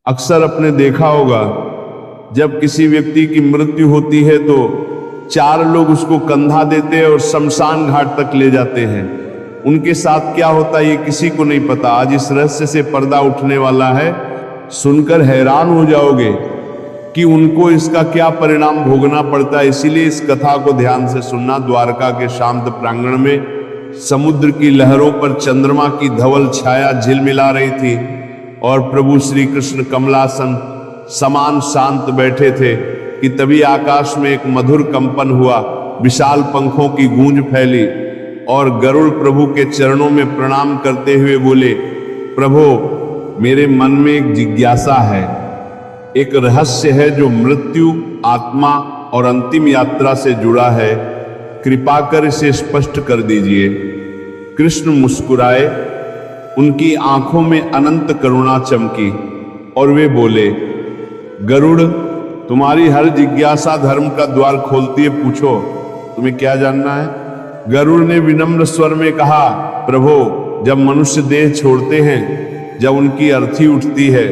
अक्सर आपने देखा होगा, जब किसी व्यक्ति की मृत्यु होती है तो 4 लोग उसको कंधा देते हैं और शमशान घाट तक ले जाते हैं। उनके साथ क्या होता है ये किसी को नहीं पता। आज इस रहस्य से पर्दा उठने वाला है। सुनकर हैरान हो जाओगे कि उनको इसका क्या परिणाम भोगना पड़ता है। इसीलिए इस कथा को ध्यान से सुनना। द्वारका के शांत प्रांगण में समुद्र की लहरों पर चंद्रमा की धवल छाया झिलमिला रही थी और प्रभु श्री कृष्ण कमलासन समान शांत बैठे थे कि तभी आकाश में एक मधुर कंपन हुआ, विशाल पंखों की गूंज फैली और गरुड़ प्रभु के चरणों में प्रणाम करते हुए बोले, प्रभु मेरे मन में एक जिज्ञासा है, एक रहस्य है जो मृत्यु, आत्मा और अंतिम यात्रा से जुड़ा है, कृपा कर इसे स्पष्ट कर दीजिए। कृष्ण मुस्कुराए, उनकी आंखों में अनंत करुणा चमकी और वे बोले, गरुड़ तुम्हारी हर जिज्ञासा धर्म का द्वार खोलती है, पूछो तुम्हें क्या जानना है। गरुड़ ने विनम्र स्वर में कहा, प्रभु जब मनुष्य देह छोड़ते हैं, जब उनकी अर्थी उठती है,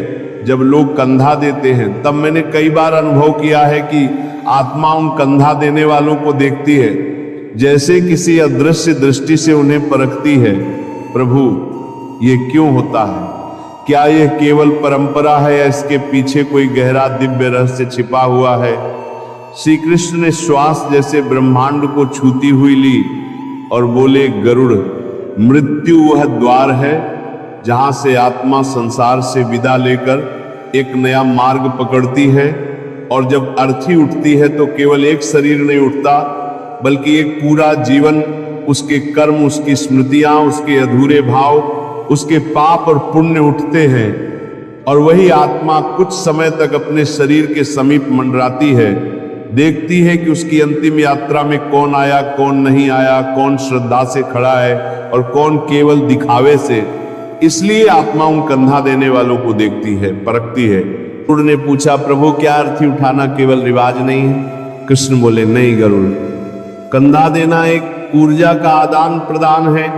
जब लोग कंधा देते हैं, तब मैंने कई बार अनुभव किया है कि आत्मा उन कंधा देने वालों को देखती है, जैसे किसी अदृश्य दृष्टि से उन्हें परखती है। प्रभु ये क्यों होता है? क्या यह केवल परंपरा है या इसके पीछे कोई गहरा दिव्य रहस्य छिपा हुआ है? श्री कृष्ण ने श्वास जैसे ब्रह्मांड को छूती हुई ली और बोले, गरुड़ मृत्यु वह द्वार है जहां से आत्मा संसार से विदा लेकर एक नया मार्ग पकड़ती है, और जब अर्थी उठती है तो केवल एक शरीर नहीं उठता बल्कि एक पूरा जीवन, उसके कर्म, उसकी स्मृतियां, उसके अधूरे भाव, उसके पाप और पुण्य उठते हैं और वही आत्मा कुछ समय तक अपने शरीर के समीप मंडराती है, देखती है कि उसकी अंतिम यात्रा में कौन आया, कौन नहीं आया, कौन श्रद्धा से खड़ा है और कौन केवल दिखावे से। इसलिए आत्मा उन कंधा देने वालों को देखती है, परखती है। गरुड़ ने पूछा, प्रभु क्या अर्थी उठाना केवल रिवाज नहीं है? कृष्ण बोले, नहीं गरुड़, कंधा देना एक ऊर्जा का आदान प्रदान है।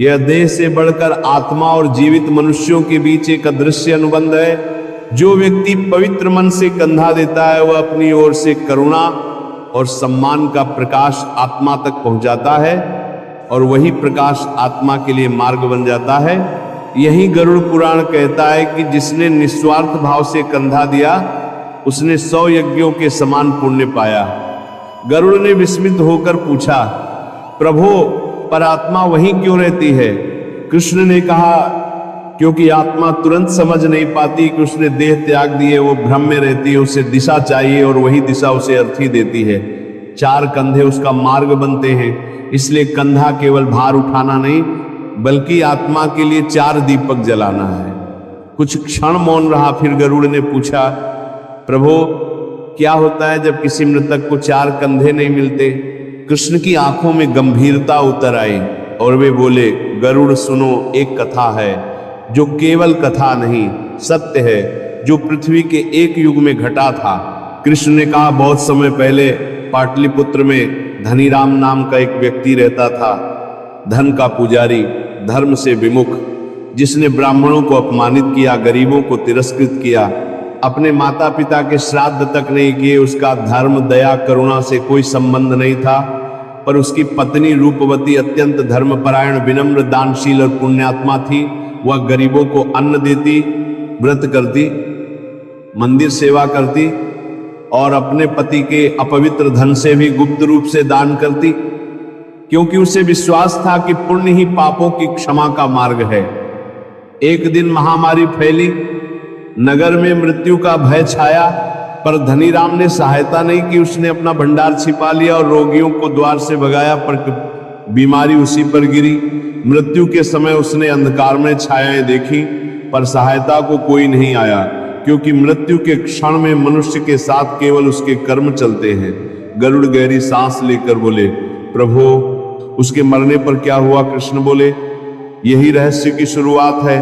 यह देह से बढ़कर आत्मा और जीवित मनुष्यों के बीच एक अदृश्य अनुबंध है। जो व्यक्ति पवित्र मन से कंधा देता है वह अपनी ओर से करुणा और सम्मान का प्रकाश आत्मा तक पहुंचाता है और वही प्रकाश आत्मा के लिए मार्ग बन जाता है। यही गरुड़ पुराण कहता है कि जिसने निस्वार्थ भाव से कंधा दिया उसने 100 यज्ञों के समान पुण्य पाया। गरुड़ ने विस्मित होकर पूछा, प्रभु पर आत्मा वहीं क्यों रहती है? कृष्ण ने कहा, क्योंकि आत्मा तुरंत समझ नहीं पाती कि उसने देह त्याग दिए, वो भ्रम में रहती है, उसे दिशा चाहिए और वही दिशा उसे अर्थी देती है। 4 कंधे उसका मार्ग बनते हैं, इसलिए कंधा केवल भार उठाना नहीं बल्कि आत्मा के लिए 4 दीपक जलाना है। कुछ क्षण मौन रहा, फिर गरुड़ ने पूछा, प्रभु क्या होता है जब किसी मृतक को 4 कंधे नहीं मिलते? कृष्ण की आंखों में गंभीरता उतर आई और वे बोले, गरुड़ सुनो, एक कथा है जो केवल कथा नहीं सत्य है, जो पृथ्वी के एक युग में घटा था। कृष्ण ने कहा, बहुत समय पहले पाटलिपुत्र में धनीराम नाम का एक व्यक्ति रहता था, धन का पुजारी, धर्म से विमुख, जिसने ब्राह्मणों को अपमानित किया, गरीबों को तिरस्कृत किया, अपने माता पिता के श्राद्ध तक नहीं किए। उसका धर्म, दया, करुणा से कोई संबंध नहीं था, पर उसकी पत्नी रूपवती अत्यंत धर्मपरायण, विनम्र, दानशील और पुण्यात्मा थी। वह गरीबों को अन्न देती, व्रत करती, मंदिर सेवा करती और अपने पति के अपवित्र धन से भी गुप्त रूप से दान करती, क्योंकि उसे विश्वास था कि पुण्य ही पापों की क्षमा का मार्ग है। एक दिन महामारी फैली, नगर में मृत्यु का भय छाया, पर धनीराम ने सहायता नहीं की। उसने अपना भंडार छिपा लिया और रोगियों को द्वार से भगाया, पर बीमारी उसी पर गिरी। मृत्यु के समय उसने अंधकार में छायाएं देखी, पर सहायता को कोई नहीं आया, क्योंकि मृत्यु के क्षण में मनुष्य के साथ केवल उसके कर्म चलते हैं। गरुड़ गहरी सांस लेकर बोले, प्रभु उसके मरने पर क्या हुआ? कृष्ण बोले, यही रहस्य की शुरुआत है।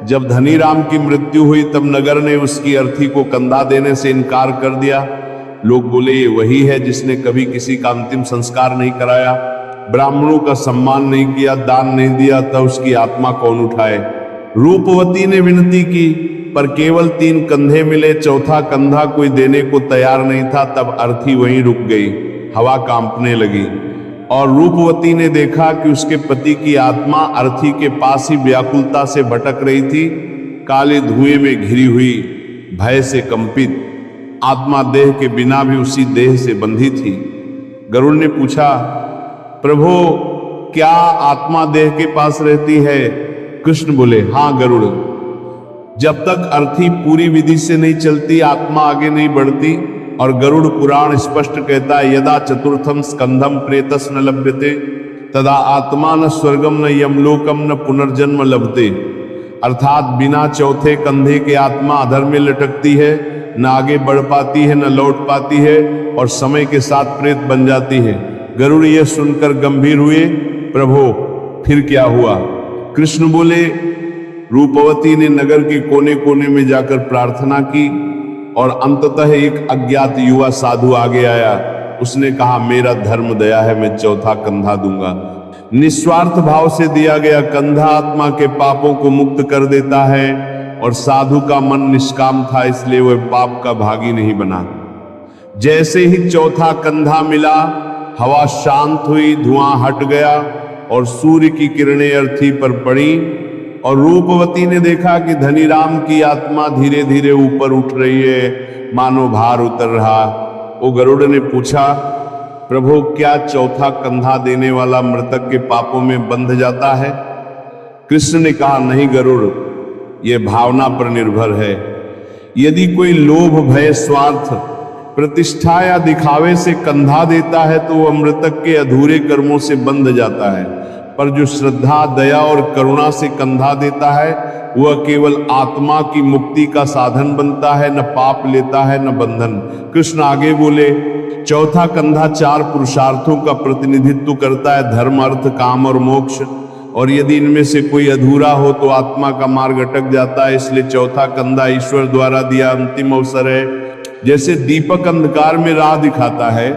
जब धनीराम की मृत्यु हुई तब नगर ने उसकी अर्थी को कंधा देने से इनकार कर दिया। लोग बोले, ये वही है जिसने कभी किसी का अंतिम संस्कार नहीं कराया, ब्राह्मणों का सम्मान नहीं किया, दान नहीं दिया, तब उसकी आत्मा कौन उठाए? रूपवती ने विनती की, पर केवल 3 कंधे मिले, चौथा कंधा कोई देने को तैयार नहीं था। तब अर्थी वहीं रुक गई, हवा कांपने लगी और रूपवती ने देखा कि उसके पति की आत्मा अर्थी के पास ही व्याकुलता से भटक रही थी। काले धुएं में घिरी हुई, भय से कंपित आत्मा देह के बिना भी उसी देह से बंधी थी। गरुड़ ने पूछा, प्रभु क्या आत्मा देह के पास रहती है? कृष्ण बोले, हाँ गरुड़, जब तक अर्थी पूरी विधि से नहीं चलती आत्मा आगे नहीं बढ़ती। और गरुड़ पुराण स्पष्ट कहता है, यदा चतुर्थम स्कंधम प्रेतस न लभ्यते तदा आत्मा न स्वर्गम न यमलोकम न पुनर्जन्म लभते। अर्थात बिना चौथे कंधे के आत्मा अधर में लटकती है, न आगे बढ़ पाती है, न लौट पाती है और समय के साथ प्रेत बन जाती है। गरुड़ यह सुनकर गंभीर हुए, प्रभु फिर क्या हुआ? कृष्ण बोले, रूपवती ने नगर के कोने कोने में जाकर प्रार्थना की और अंततः एक अज्ञात युवा साधु आगे आया। उसने कहा, मेरा धर्म दया है, मैं चौथा कंधा दूंगा। निस्वार्थ भाव से दिया गया कंधा आत्मा के पापों को मुक्त कर देता है और साधु का मन निष्काम था, इसलिए वह पाप का भागी नहीं बना। जैसे ही चौथा कंधा मिला, हवा शांत हुई, धुआं हट गया और सूर्य की किरणें अर्थी पर पड़ी और रूपवती ने देखा कि धनीराम की आत्मा धीरे धीरे ऊपर उठ रही है, मानो भार उतर रहा। वो गरुड़ ने पूछा, प्रभु क्या चौथा कंधा देने वाला मृतक के पापों में बंध जाता है? कृष्ण ने कहा, नहीं गरुड़, यह भावना पर निर्भर है। यदि कोई लोभ, भय, स्वार्थ, प्रतिष्ठा या दिखावे से कंधा देता है तो वह मृतक के अधूरे कर्मों से बंध जाता है, पर जो श्रद्धा, दया और करुणा से कंधा देता है वह केवल आत्मा की मुक्ति का साधन बनता है, न पाप लेता है न बंधन। कृष्ण आगे बोले, चौथा कंधा 4 पुरुषार्थों का प्रतिनिधित्व करता है, धर्म, अर्थ, काम और मोक्ष। और यदि इनमें से कोई अधूरा हो तो आत्मा का मार्ग अटक जाता है। इसलिए चौथा कंधा ईश्वर द्वारा दिया अंतिम अवसर है। जैसे दीपक अंधकार में राह दिखाता है,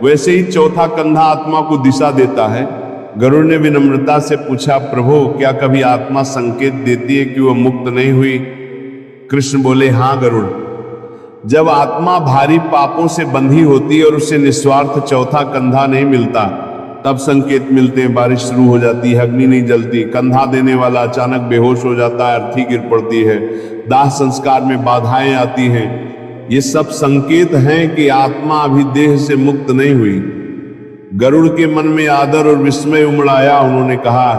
वैसे ही चौथा कंधा आत्मा को दिशा देता है। गरुड़ ने विनम्रता से पूछा, प्रभु क्या कभी आत्मा संकेत देती है कि वह मुक्त नहीं हुई? कृष्ण बोले, हाँ गरुड़, जब आत्मा भारी पापों से बंधी होती है और उसे निस्वार्थ चौथा कंधा नहीं मिलता, तब संकेत मिलते हैं। बारिश शुरू हो जाती है, अग्नि नहीं जलती, कंधा देने वाला अचानक बेहोश हो जाता है, अर्थी गिर पड़ती है, दाह संस्कार में बाधाएं आती हैं। ये सब संकेत हैं कि आत्मा अभी देह से मुक्त नहीं हुई। गरुड़ के मन में आदर और विस्मय उमड़ आया। उन्होंने कहा,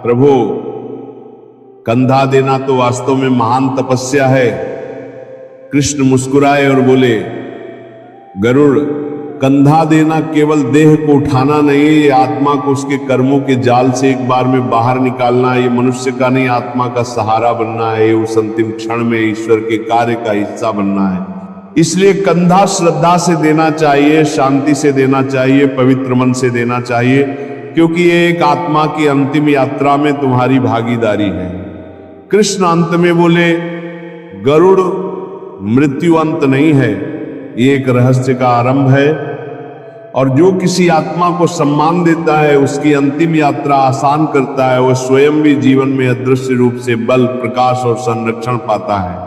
प्रभु कंधा देना तो वास्तव में महान तपस्या है। कृष्ण मुस्कुराए और बोले, गरुड़, कंधा देना केवल देह को उठाना नहीं है, ये आत्मा को उसके कर्मों के जाल से एक बार में बाहर निकालना है। ये मनुष्य का नहीं, आत्मा का सहारा बनना है। उस अंतिम क्षण में ईश्वर के कार्य का हिस्सा बनना है। इसलिए कंधा श्रद्धा से देना चाहिए, शांति से देना चाहिए, पवित्र मन से देना चाहिए, क्योंकि ये एक आत्मा की अंतिम यात्रा में तुम्हारी भागीदारी है। कृष्ण अंत में बोले, गरुड़, मृत्यु अंत नहीं है, ये एक रहस्य का आरंभ है और जो किसी आत्मा को सम्मान देता है, उसकी अंतिम यात्रा आसान करता है, वह स्वयं भी जीवन में अदृश्य रूप से बल, प्रकाश और संरक्षण पाता है।